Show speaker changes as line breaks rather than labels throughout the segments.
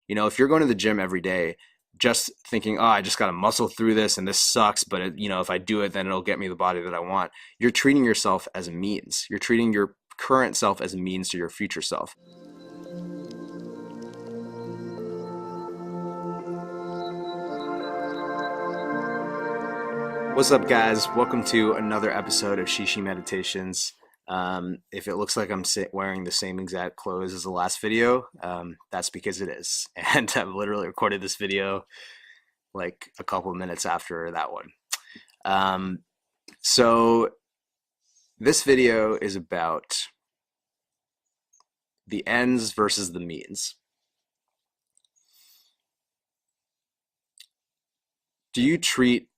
If you're going to the gym every day, just thinking, oh, I just got to muscle through this and this sucks, but if I do it, then it'll get me the body that I want. You're treating yourself as a means. You're treating your current self as a means to your future self. What's up, guys? Welcome to another episode of ShiShi Meditations. If it looks like I'm wearing the same exact clothes as the last video, that's because it is. And I've literally recorded this video like a couple of minutes after that one. So this video is about the ends versus the means. Do you treat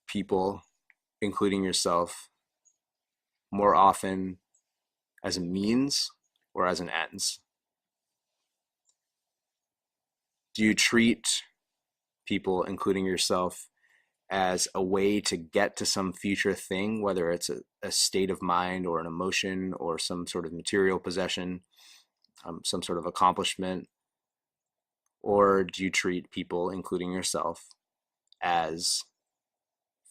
people, including yourself, more often as a means or as an ends? Do you treat people, including yourself, as a way to get to some future thing, whether it's a state of mind or an emotion or some sort of material possession, some sort of accomplishment? Or do you treat people, including yourself, as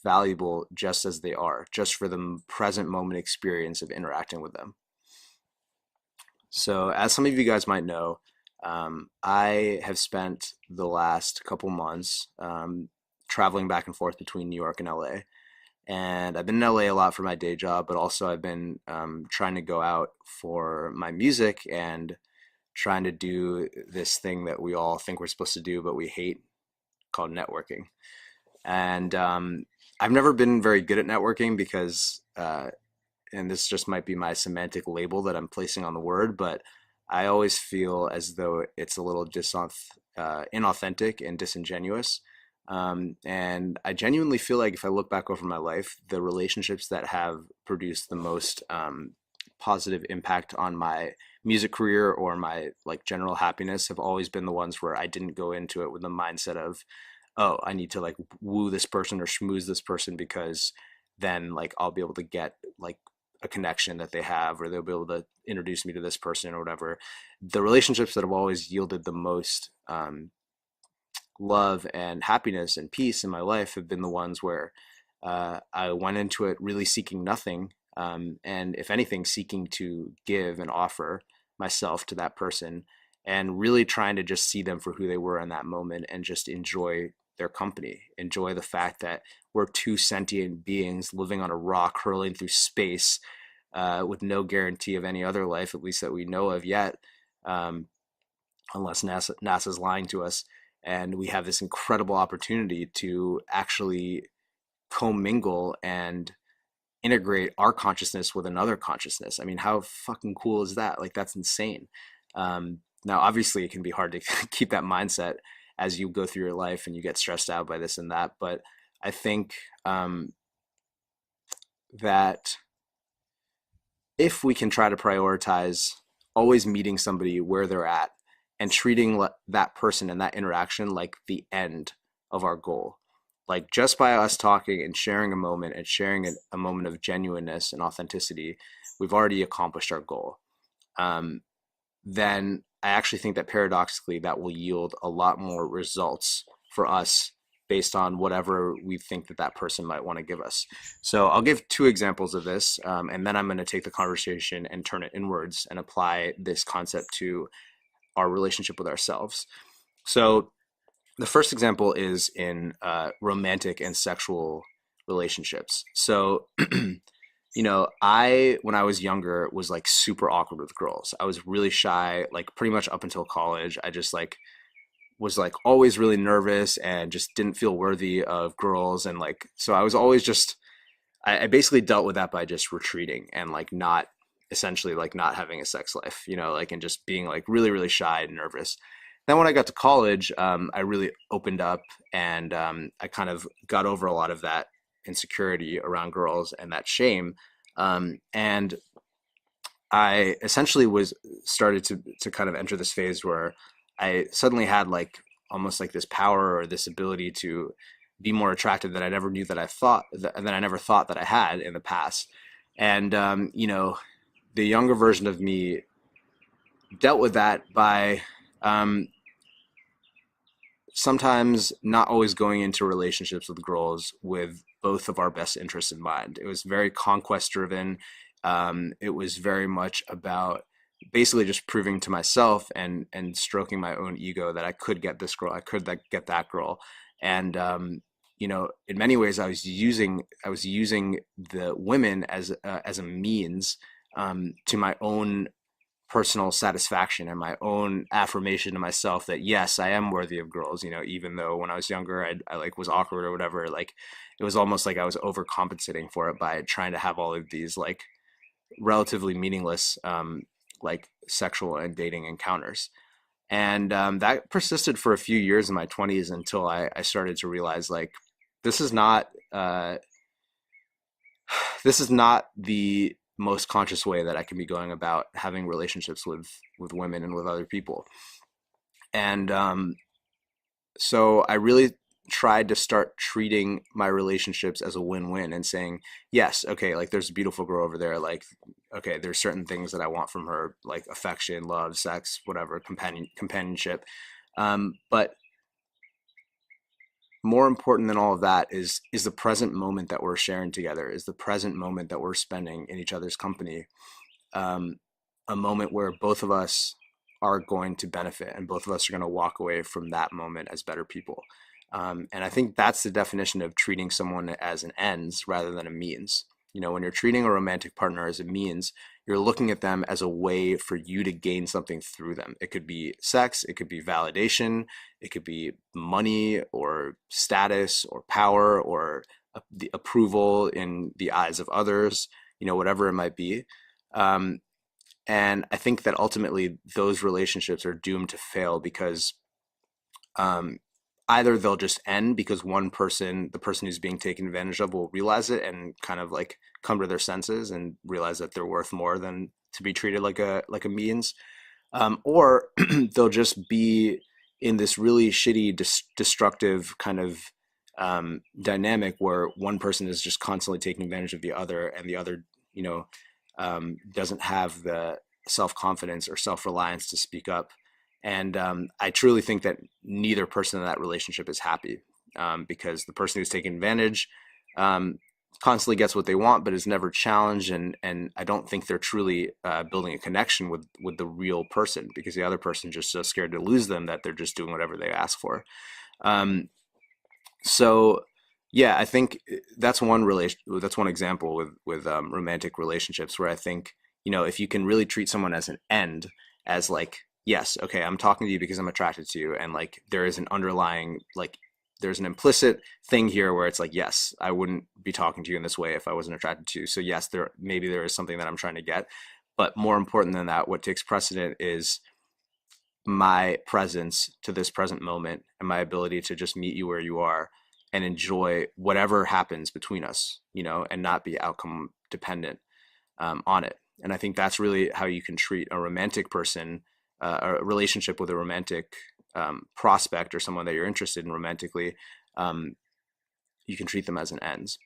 valuable just as they are, just for the present moment experience of interacting with them? So, as some of you guys might know, I have spent the last couple months traveling back and forth between New York and LA. And I've been in LA a lot for my day job, but also I've been trying to go out for my music and trying to do this thing that we all think we're supposed to do, but we hate, called networking. And I've never been very good at networking because, and this just might be my semantic label that I'm placing on the word, but I always feel as though it's a little inauthentic and disingenuous. And I genuinely feel like if I look back over my life, the relationships that have produced the most positive impact on my music career or my like general happiness have always been the ones where I didn't go into it with the mindset of, oh, I need to like woo this person or schmooze this person because then like I'll be able to get like a connection that they have, or they'll be able to introduce me to this person or whatever. The relationships that have always yielded the most love and happiness and peace in my life have been the ones where I went into it really seeking nothing, and if anything, seeking to give and offer myself to that person, and really trying to just see them for who they were in that moment and just enjoy their company, enjoy the fact that we're two sentient beings living on a rock hurling through space with no guarantee of any other life, at least that we know of yet, unless NASA's lying to us. And we have this incredible opportunity to actually commingle and integrate our consciousness with another consciousness. I mean, how fucking cool is that? Like, that's insane. Now, obviously, it can be hard to keep that mindset as you go through your life and you get stressed out by this and that. But I think that if we can try to prioritize always meeting somebody where they're at and treating that person and that interaction like the end of our goal, like just by us talking and sharing a moment and sharing a moment of genuineness and authenticity, we've already accomplished our goal. Then I actually think that paradoxically that will yield a lot more results for us based on whatever we think that that person might want to give us. So I'll give two examples of this, and then I'm going to take the conversation and turn it inwards and apply this concept to our relationship with ourselves. So the first example is in romantic and sexual relationships. So when I was younger, was like super awkward with girls. I was really shy, like pretty much up until college. I just like was like always really nervous and just didn't feel worthy of girls. And like, so I was always just, I basically dealt with that by just retreating and like not essentially like not having a sex life, like, and just being like really, really shy and nervous. Then when I got to college, I really opened up and I kind of got over a lot of that insecurity around girls and that shame. And I essentially started to kind of enter this phase where I suddenly had like almost like this power or this ability to be more attractive that I never knew that I never thought that I had in the past. And the younger version of me dealt with that by Um, Sometimes not always going into relationships with girls with both of our best interests in mind. It was very conquest driven. It was very much about basically just proving to myself and stroking my own ego that I could get this girl, I could get that girl, and in many ways, I was using the women as a means to my own personal satisfaction and my own affirmation to myself that yes, I am worthy of girls, even though when I was younger, I like was awkward or whatever. Like it was almost like I was overcompensating for it by trying to have all of these like relatively meaningless like sexual and dating encounters. And that persisted for a few years in my 20s until I started to realize like this is not this is not the most conscious way that I can be going about having relationships with women and with other people. And so I really tried to start treating my relationships as a win-win and saying, yes, okay, like there's a beautiful girl over there. Like, okay, there's certain things that I want from her, like affection, love, sex, whatever, companionship. But more important than all of that is the present moment that we're sharing together, is the present moment that we're spending in each other's company, um, a moment where both of us are going to benefit and both of us are going to walk away from that moment as better people. And I think that's the definition of treating someone as an ends rather than a means. When you're treating a romantic partner as a means, you're looking at them as a way for you to gain something through them. It could be sex, it could be validation, it could be money or status or power or the approval in the eyes of others, whatever it might be. Um, and I think that ultimately those relationships are doomed to fail because um, either they'll just end because one person, the person who's being taken advantage of, will realize it and kind of like come to their senses and realize that they're worth more than to be treated like a means, or they'll just be in this really shitty, destructive kind of dynamic where one person is just constantly taking advantage of the other, and the other, you know, doesn't have the self confidence or self reliance to speak up. And I truly think that neither person in that relationship is happy, because the person who's taking advantage um, constantly gets what they want, but is never challenged. And I don't think they're truly building a connection with the real person, because the other person just so scared to lose them that they're just doing whatever they ask for. Um, so yeah, I think that's one relation. That's one example with romantic relationships where I think, if you can really treat someone as an end, as like, yes, okay, I'm talking to you because I'm attracted to you, and like there is an underlying, like there's an implicit thing here where it's like, yes, I wouldn't be talking to you in this way if I wasn't attracted to you. So yes, there is something that I'm trying to get, but more important than that, what takes precedent is my presence to this present moment and my ability to just meet you where you are and enjoy whatever happens between us, and not be outcome dependent on it. And I think that's really how you can treat a romantic person, a relationship with a romantic prospect or someone that you're interested in romantically. Um, you can treat them as an ends.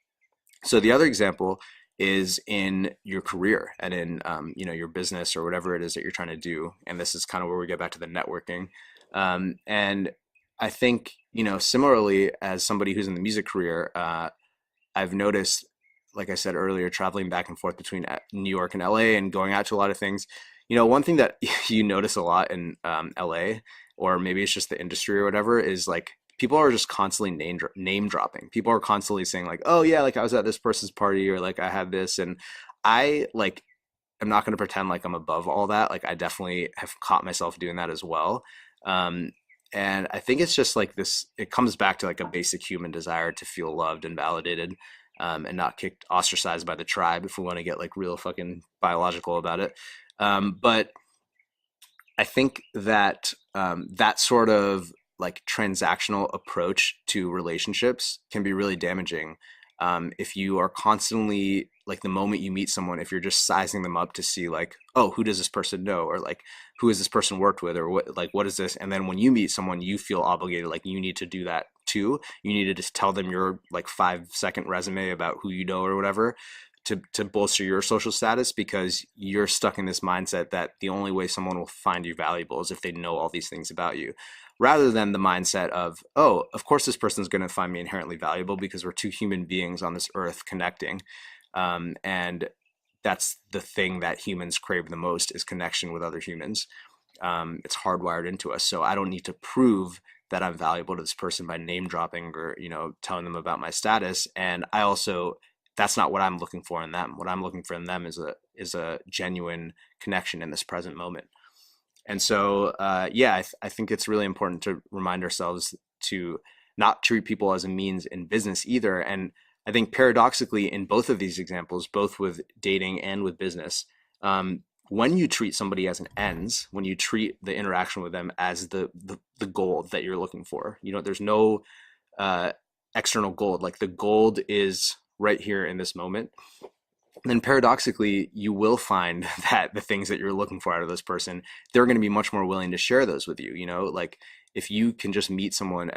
So the other example is in your career and in your business or whatever it is that you're trying to do. And this is kind of where we get back to the networking. And I think, similarly, as somebody who's in the music career, I've noticed, like I said earlier, traveling back and forth between New York and LA and going out to a lot of things. One thing that you notice a lot in LA, or maybe it's just the industry or whatever, is like people are just constantly name dropping. People are constantly saying like, "Oh yeah, like I was at this person's party," or like I had this, and I like I'm not going to pretend like I'm above all that. Like I definitely have caught myself doing that as well. Um, and I think it's just like this, it comes back to like a basic human desire to feel loved and validated, and not kicked, ostracized by the tribe, if we want to get like real fucking biological about it. But I think that that sort of like transactional approach to relationships can be really damaging, if you are constantly like the moment you meet someone, if you're just sizing them up to see like, oh, who does this person know, or like who has this person worked with, or what is this, and then when you meet someone, you feel obligated, like you need to do that too. You need to just tell them your like 5-second resume about who you know or whatever. to bolster your social status because you're stuck in this mindset that the only way someone will find you valuable is if they know all these things about you, rather than the mindset of, oh, of course this person's going to find me inherently valuable because we're two human beings on this earth connecting. And that's the thing that humans crave the most, is connection with other humans. It's hardwired into us. So I don't need to prove that I'm valuable to this person by name dropping or, telling them about my status. And I also, that's not what I'm looking for in them. What I'm looking for in them is a genuine connection in this present moment. And so, yeah, I think it's really important to remind ourselves to not treat people as a means in business either. And I think paradoxically, in both of these examples, both with dating and with business, when you treat somebody as an ends, when you treat the interaction with them as the gold that you're looking for, there's no external gold. Like the gold is right here in this moment. Then paradoxically, you will find that the things that you're looking for out of this person, they're going to be much more willing to share those with you. Like if you can just meet someone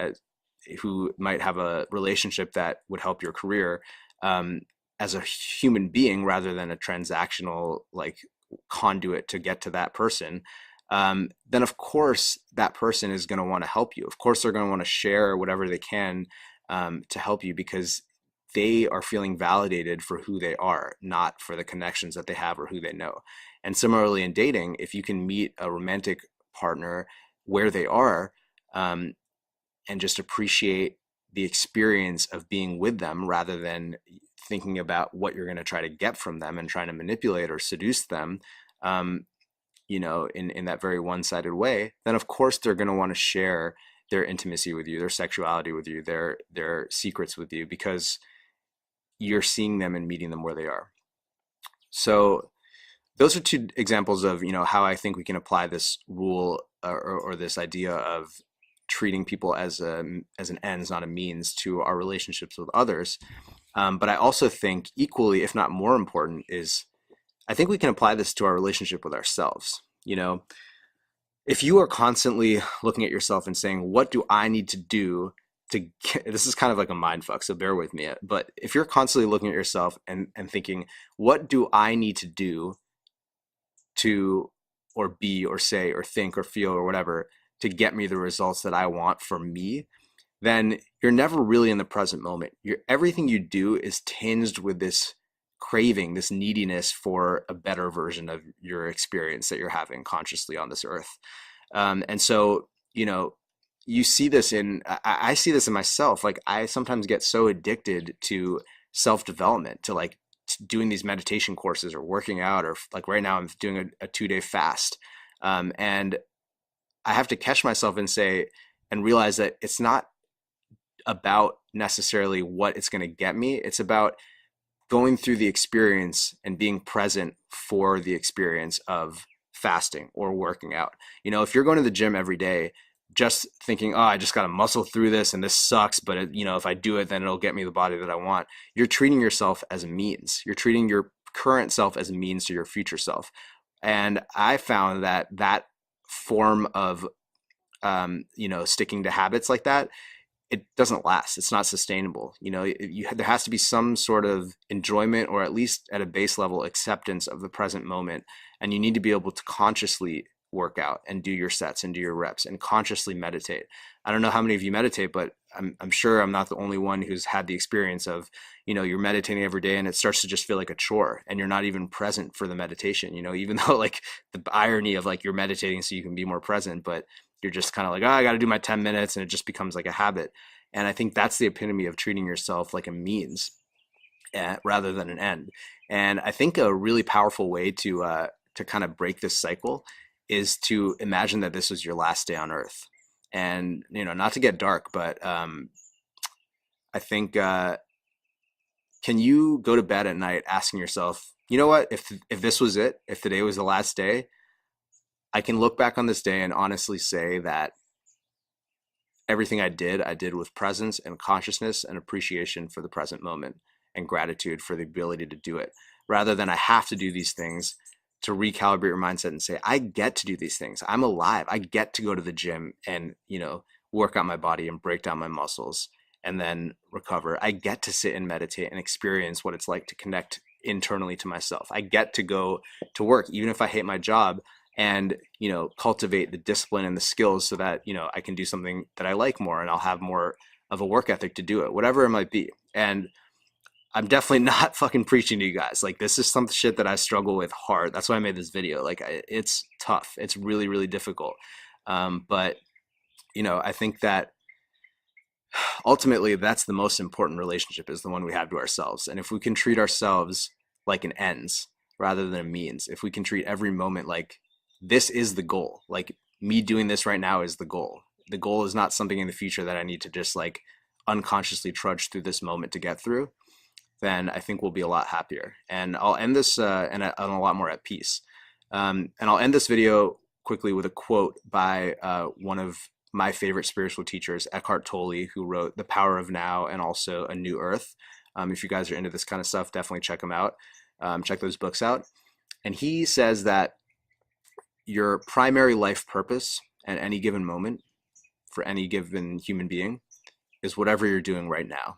who might have a relationship that would help your career, as a human being rather than a transactional like conduit to get to that person, then of course that person is going to want to help you. Of course, they're going to want to share whatever they can to help you because they are feeling validated for who they are, not for the connections that they have or who they know. And similarly in dating, if you can meet a romantic partner where they are, and just appreciate the experience of being with them rather than thinking about what you're going to try to get from them and trying to manipulate or seduce them, in that very one-sided way, then of course they're going to want to share their intimacy with you, their sexuality with you, their secrets with you, because you're seeing them and meeting them where they are. So those are two examples of, how I think we can apply this rule or this idea of treating people as an ends, not a means, to our relationships with others. But I also think equally, if not more important, is I think we can apply this to our relationship with ourselves. If you are constantly looking at yourself and saying, what do I need to do to get, this is kind of like a mind fuck, so bear with me. But if you're constantly looking at yourself and thinking, what do I need to do to, or be, or say, or think, or feel, or whatever, to get me the results that I want for me, then you're never really in the present moment. Everything you do is tinged with this craving, this neediness for a better version of your experience that you're having consciously on this earth. And so, you see this I see this in myself. Like I sometimes get so addicted to self-development, to like doing these meditation courses or working out, or like right now I'm doing a 2-day fast. And I have to catch myself and realize that it's not about necessarily what it's going to get me. It's about going through the experience and being present for the experience of fasting or working out. If you're going to the gym every day, just thinking, oh, I just got to muscle through this and this sucks, but if I do it, then it'll get me the body that I want. You're treating yourself as a means. You're treating your current self as a means to your future self. And I found that form of, sticking to habits like that, it doesn't last. It's not sustainable. There has to be some sort of enjoyment, or at least at a base level acceptance of the present moment. And you need to be able to consciously work out and do your sets and do your reps and consciously meditate. I don't know how many of you meditate, but I'm sure I'm not the only one who's had the experience of, you're meditating every day and it starts to just feel like a chore and you're not even present for the meditation, even though like the irony of like you're meditating so you can be more present, but you're just kind of like, oh, I got to do my 10 minutes, and it just becomes like a habit. And I think that's the epitome of treating yourself like a means rather than an end. And I think a really powerful way to kind of break this cycle is to imagine that this was your last day on earth. And, not to get dark, but I think, can you go to bed at night asking yourself, you know what, if this was it, if today was the last day, I can look back on this day and honestly say that everything I did with presence and consciousness and appreciation for the present moment and gratitude for the ability to do it, rather than I have to do these things, to recalibrate your mindset and say, I get to do these things. I'm alive. I get to go to the gym and, work out my body and break down my muscles and then recover. I get to sit and meditate and experience what it's like to connect internally to myself. I get to go to work, even if I hate my job, and, you know, cultivate the discipline and the skills so that, you know, I can do something that I like more, and I'll have more of a work ethic to do it, whatever it might be. And I'm definitely not fucking preaching to you guys. Like, this is some shit that I struggle with hard. That's why I made this video. Like, it's tough. It's really, really difficult. But, you know, I think that ultimately that's the most important relationship, is the one we have to ourselves. And if we can treat ourselves like an ends rather than a means, if we can treat every moment like this is the goal, like me doing this right now is the goal. The goal is not something in the future that I need to just like unconsciously trudge through this moment to get through, then I think we'll be a lot happier. And I'll end this and a lot more at peace. And I'll end this video quickly with a quote by one of my favorite spiritual teachers, Eckhart Tolle, who wrote The Power of Now and also A New Earth. If you guys are into this kind of stuff, definitely check them out. Check those books out. And he says that your primary life purpose at any given moment for any given human being is whatever you're doing right now.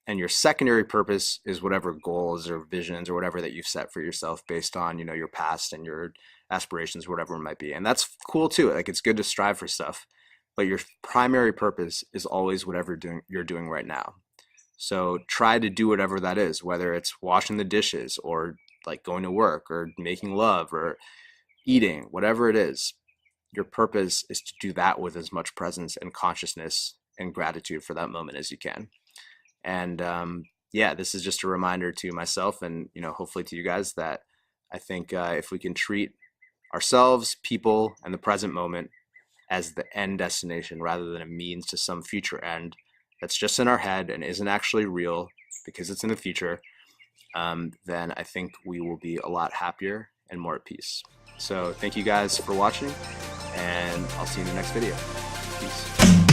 And your secondary purpose is whatever goals or visions or whatever that you've set for yourself based on, you know, your past and your aspirations, whatever it might be. And that's cool too. Like, it's good to strive for stuff, but your primary purpose is always whatever you're doing right now. So try to do whatever that is, whether it's washing the dishes or like going to work or making love or eating, whatever it is. Your purpose is to do that with as much presence and consciousness and gratitude for that moment as you can. And yeah, this is just a reminder to myself and, you know, hopefully to you guys, that I think if we can treat ourselves, people, and the present moment as the end destination rather than a means to some future end that's just in our head and isn't actually real because it's in the future, then I think we will be a lot happier and more at peace. So thank you guys for watching, and I'll see you in the next video. Peace.